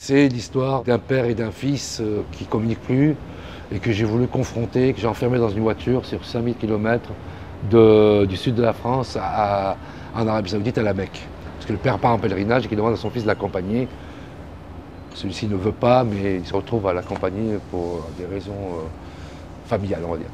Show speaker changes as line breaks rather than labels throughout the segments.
C'est l'histoire d'un père et d'un fils qui ne communiquent plus et que j'ai voulu confronter, que j'ai enfermé dans une voiture sur 5000 km du sud de la France en Arabie Saoudite à la Mecque. Parce que le père part en pèlerinage et qu'il demande à son fils de l'accompagner. Celui-ci ne veut pas, mais il se retrouve à l'accompagner pour des raisons familiales, on va dire.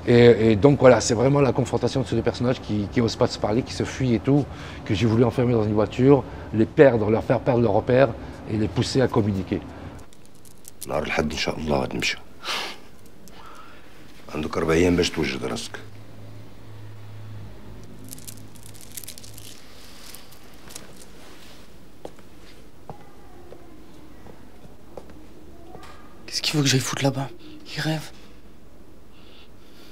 Et donc voilà, c'est vraiment la confrontation de ces deux personnages qui n'osent pas se parler, qui se fuient et tout, que j'ai voulu enfermer dans une voiture, les perdre, leur faire perdre leurs repères et les pousser à communiquer.
نهار الحد إن شاء الله غادي نمشي. عندك 4 أيام باش توجد راسك.
Qu'est-ce qu'il veut que j'aille foutre là-bas? Il rêve.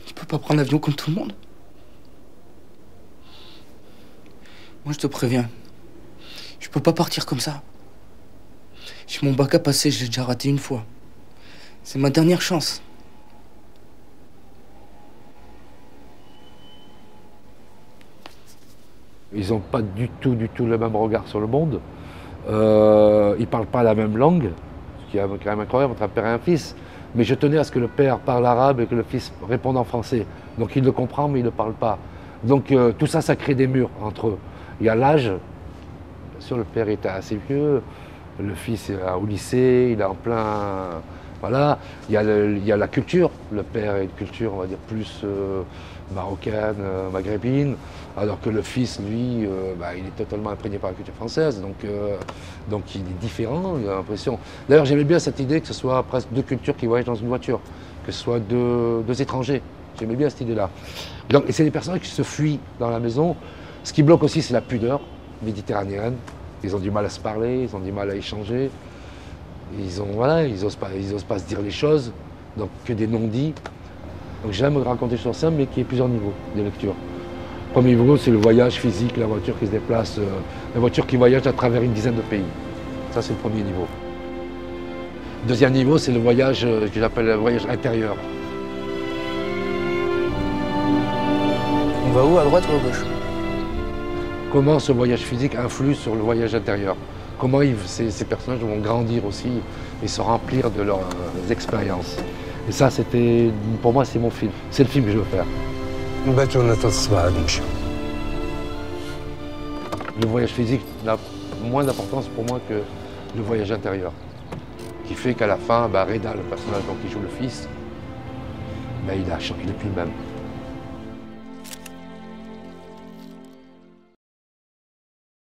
Il peut pas prendre l'avion comme tout le monde. Moi, je te préviens. Je peux pas partir comme ça. J'ai mon bac à passer, je l'ai déjà raté une fois. C'est ma dernière chance.
Ils n'ont pas du tout le même regard sur le monde. Ils ne parlent pas la même langue, ce qui est quand même incroyable entre un père et un fils. Mais je tenais à ce que le père parle arabe et que le fils réponde en français. Donc il le comprend, mais il ne parle pas. Donc tout ça, ça crée des murs entre eux. Il y a l'âge. Bien sûr, le père est assez vieux. Le fils est au lycée, il est en plein... Voilà. Il y a la culture. Le père a une culture, on va dire, plus marocaine, maghrébine. Alors que le fils, lui, il est totalement imprégné par la culture française. Donc il est différent, il a l'impression. D'ailleurs, j'aimais bien cette idée que ce soit presque deux cultures qui voyagent dans une voiture. Que ce soit deux étrangers. J'aimais bien cette idée-là. Et c'est des personnages qui se fuient dans la maison. Ce qui bloque aussi, c'est la pudeur méditerranéenne. Ils ont du mal à se parler, ils ont du mal à échanger. Ils osent pas se dire les choses, donc que des non-dits. Donc j'aime raconter sur ça, mais qui ait plusieurs niveaux de lecture. Le premier niveau, c'est le voyage physique, la voiture qui se déplace, la voiture qui voyage à travers une dizaine de pays. Ça, c'est le premier niveau. Le deuxième niveau, c'est le voyage que j'appelle le voyage intérieur.
On va où, à droite ou à gauche?
Comment ce voyage physique influe sur le voyage intérieur. Comment ces personnages vont grandir aussi et se remplir de leurs expériences. Et ça, pour moi, c'est mon film. C'est le film que je veux faire. Le voyage physique n'a moins d'importance pour moi que le voyage intérieur. Qui fait qu'à la fin, Reda, le personnage qui joue le fils, il n'est plus le même.